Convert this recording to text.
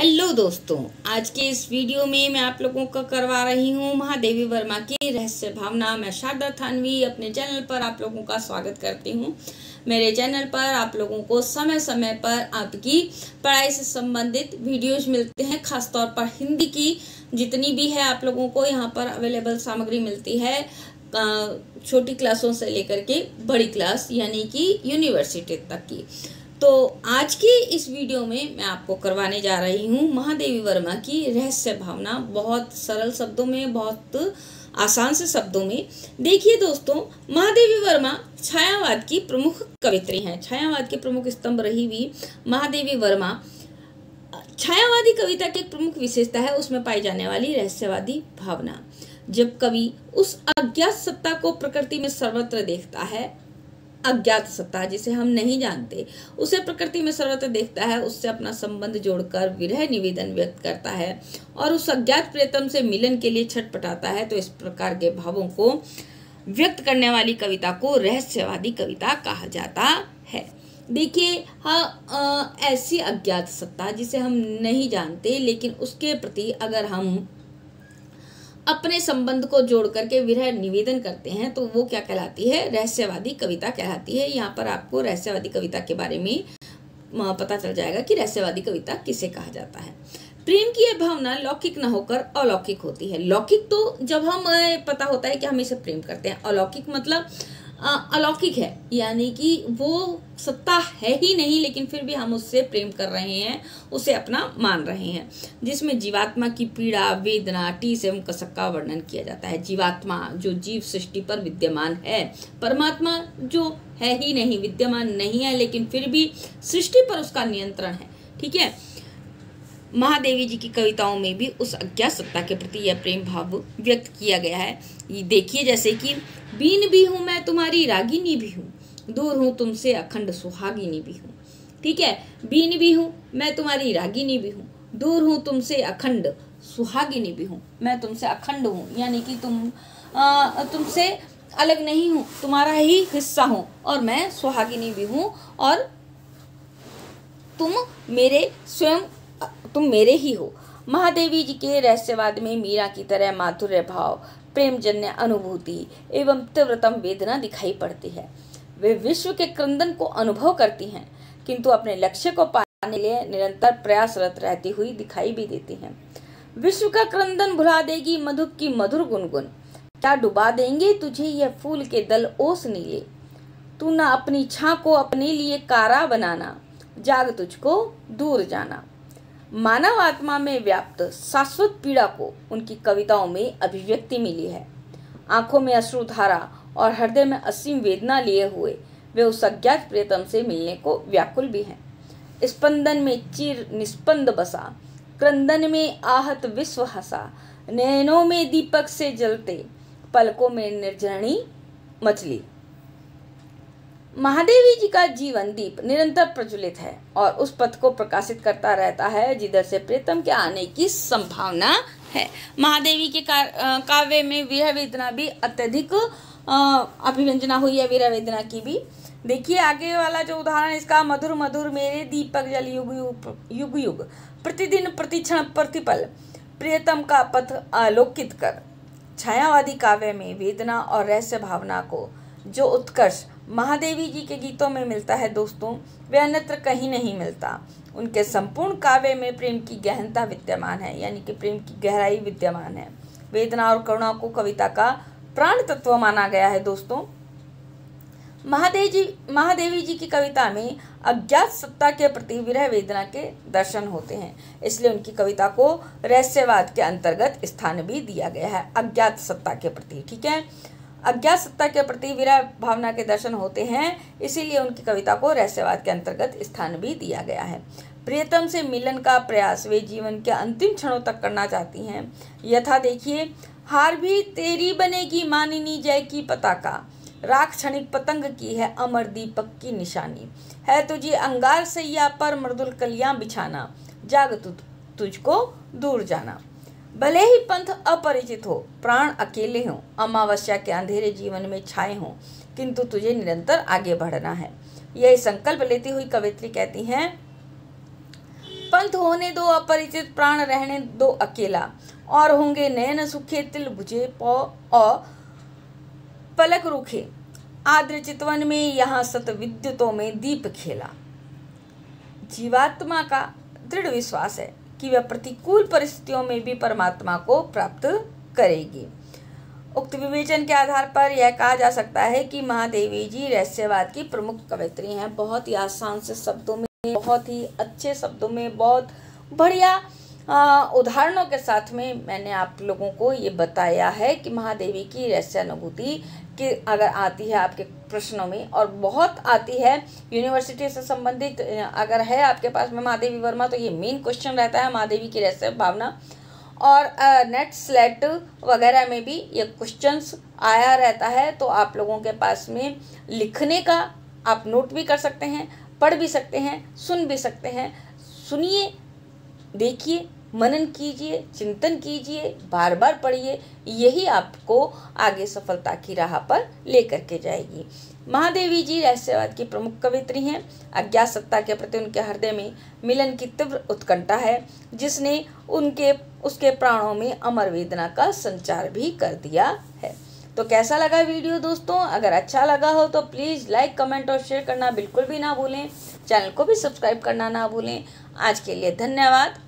Hello दोस्तों, आज के इस वीडियो में मैं आप लोगों को करवा रही हूँ महादेवी वर्मा की रहस्य भावना। मैं शारदा थानवी अपने चैनल पर आप लोगों का स्वागत करती हूँ। मेरे चैनल पर आप लोगों को समय समय पर आपकी पढ़ाई से संबंधित वीडियोज मिलते हैं, खासतौर पर हिंदी की जितनी भी है आप लोगों को यहाँ पर अवेलेबल सामग्री मिलती है, छोटी क्लासों से लेकर के बड़ी क्लास यानी कि यूनिवर्सिटी तक की। तो आज की इस वीडियो में मैं आपको करवाने जा रही हूँ महादेवी वर्मा की रहस्य भावना, बहुत सरल शब्दों में, बहुत आसान से शब्दों में। देखिए दोस्तों, महादेवी वर्मा छायावाद की प्रमुख कवयित्री हैं। छायावाद के प्रमुख स्तंभ रही हुई महादेवी वर्मा छायावादी कविता की एक प्रमुख विशेषता है उसमें पाई जाने वाली रहस्यवादी भावना। जब कवि उस अज्ञात सत्ता को प्रकृति में सर्वत्र देखता है, अज्ञात सत्ता जिसे हम नहीं जानते उसे प्रकृति में सर्वत्र देखता है, उससे अपना संबंध जोड़कर विरह निवेदन व्यक्त करता है और उस अज्ञात प्रियतम से मिलन के लिए छटपटाता है, तो इस प्रकार के भावों को व्यक्त करने वाली कविता को रहस्यवादी कविता कहा जाता है। देखिए, हाँ, ऐसी अज्ञात सत्ता जिसे हम नहीं जानते लेकिन उसके प्रति अगर हम अपने संबंध को जोड़ करके विरह निवेदन करते हैं तो वो क्या कहलाती है? रहस्यवादी कविता कहलाती है। यहाँ पर आपको रहस्यवादी कविता के बारे में पता चल जाएगा कि रहस्यवादी कविता किसे कहा जाता है। प्रेम की यह भावना लौकिक न होकर अलौकिक होती है। लौकिक तो जब हम पता होता है कि हम इसे प्रेम करते हैं, अलौकिक मतलब अलौकिक है, यानी कि वो सत्ता है ही नहीं लेकिन फिर भी हम उससे प्रेम कर रहे हैं, उसे अपना मान रहे हैं, जिसमें जीवात्मा की पीड़ा, वेदना, टीस एवं कसक का वर्णन किया जाता है। जीवात्मा जो जीव सृष्टि पर विद्यमान है, परमात्मा जो है ही नहीं, विद्यमान नहीं है लेकिन फिर भी सृष्टि पर उसका नियंत्रण है। ठीक है, महादेवी जी की कविताओं में भी उस अज्ञात सत्ता के प्रति यह प्रेम भाव व्यक्त किया गया है। ये देखिए, जैसे कि बीन भी हूँ मैं तुम्हारी रागिनी भी हूँ, दूर हूँ तुमसे अखंड सुहागिनी भी हूँ। ठीक है, बीन भी हूँ मैं तुम्हारी रागिनी भी हूँ, दूर हूँ तुमसे अखंड सुहागिनी भी हूँ। मैं तुमसे अखंड हूँ यानी कि तुमसे अलग नहीं हूँ, तुम्हारा ही हिस्सा हूँ और मैं सुहागिनी भी हूँ और तुम मेरे ही हो। महादेवी जी के रहस्यवाद में मीरा की तरह माधुर्य भाव, प्रेमजन्य अनुभूति एवं तीव्रतम वेदना दिखाई पड़ती है। वे विश्व के क्रंदन को अनुभव करती हैं किंतु अपने लक्ष्य को पाने के लिए निरंतर प्रयासरत रहती हुई दिखाई भी देती हैं। विश्व का क्रंदन भुला देगी मधुप की मधुर गुनगुन, क्या डुबा देंगे तुझे यह फूल के दल ओस नीले। तू न अपनी छां को अपने लिए कारा बनाना, जाग तुझको दूर जाना। मानव आत्मा में व्याप्त शाश्वत पीड़ा को उनकी कविताओं में अभिव्यक्ति मिली है। आंखों में अश्रुधारा और हृदय में असीम वेदना लिए हुए वे उस अज्ञात प्रियतम से मिलने को व्याकुल भी हैं। स्पंदन में चिर निस्पंद बसा, क्रंदन में आहत विश्व हंसा, नैनों में दीपक से जलते, पलकों में निर्जरणी मचली। महादेवी जी का जीवन दीप निरंतर प्रज्वलित है और उस पथ को प्रकाशित करता रहता है जिधर से प्रीतम के आने की संभावना है। महादेवी के काव्य में विरह वेदना भी अत्यधिक अभिव्यंजना हुई है, विरह वेदना की भी। देखिए आगे वाला जो उदाहरण इसका, मधुर मधुर मेरे दीपक जल युग युग युग, प्रतिदिन प्रतिक्षण प्रतिपल प्रियतम का पथ आलोकित कर। छायावादी काव्य में वेदना और रहस्य भावना को जो उत्कर्ष महादेवी जी के गीतों में मिलता है दोस्तों, वे अन्यत्र कहीं नहीं मिलता। उनके संपूर्ण काव्य में प्रेम की गहनता विद्यमान है, यानी कि प्रेम की गहराई विद्यमान है। वेदना और करुणा को कविता का प्राण तत्व माना गया है दोस्तों। महादेवी जी की कविता में अज्ञात सत्ता के प्रति विरह वेदना के दर्शन होते हैं, इसलिए उनकी कविता को रहस्यवाद के अंतर्गत स्थान भी दिया गया है। अज्ञात सत्ता के प्रति, ठीक है, अज्ञात सत्ता के प्रति विरह भावना के दर्शन होते हैं, इसीलिए उनकी कविता को रहस्यवाद के अंतर्गत स्थान भी दिया गया है। प्रियतम से मिलन का प्रयास वे जीवन के अंतिम क्षणों तक करना चाहती हैं। यथा देखिए, हार भी तेरी बनेगी मानिनी जय की पताका, राख क्षणिक पतंग की है अमर दीपक की निशानी, है तुझे अंगार सैया पर मृदुल कलियां बिछाना, जाग तुझको दूर जाना। भले ही पंथ अपरिचित हो, प्राण अकेले हों, अमावस्या के अंधेरे जीवन में छाए हों, किंतु तुझे निरंतर आगे बढ़ना है। यह संकल्प लेती हुई कवित्री कहती हैं, पंथ होने दो अपरिचित, प्राण रहने दो अकेला, और होंगे नयन सुखे तिल बुझे पौ और पलक रूखे, आद्र चितवन में यहाँ सत विद्युतों में दीप खेला। जीवात्मा का दृढ़ विश्वास है कि वह प्रतिकूल परिस्थितियों में भी परमात्मा को प्राप्त करेगी। उक्त विवेचन के आधार पर यह कहा जा सकता है कि महादेवी जी रहस्यवाद की प्रमुख कवयित्री हैं। बहुत ही आसान से शब्दों में, बहुत ही अच्छे शब्दों में, बहुत बढ़िया उदाहरणों के साथ में मैंने आप लोगों को ये बताया है कि महादेवी की रहस्यानुभूति कि अगर आती है आपके प्रश्नों में, और बहुत आती है यूनिवर्सिटी से संबंधित अगर है आपके पास में महादेवी वर्मा, तो ये मेन क्वेश्चन रहता है महादेवी की रहस्य भावना। और नेट स्लेट वगैरह में भी ये क्वेश्चंस आया रहता है, तो आप लोगों के पास में लिखने का आप नोट भी कर सकते हैं, पढ़ भी सकते हैं, सुन भी सकते हैं। सुनिए, देखिए, मनन कीजिए, चिंतन कीजिए, बार बार पढ़िए, यही आपको आगे सफलता की राह पर लेकर के जाएगी। महादेवी जी रहस्यवाद की प्रमुख कवयित्री हैं। अज्ञात सत्ता के प्रति उनके हृदय में मिलन की तीव्र उत्कंठा है, जिसने उसके प्राणों में अमर वेदना का संचार भी कर दिया है। तो कैसा लगा वीडियो दोस्तों? अगर अच्छा लगा हो तो प्लीज़ लाइक, कमेंट और शेयर करना बिल्कुल भी ना भूलें। चैनल को भी सब्सक्राइब करना ना भूलें। आज के लिए धन्यवाद।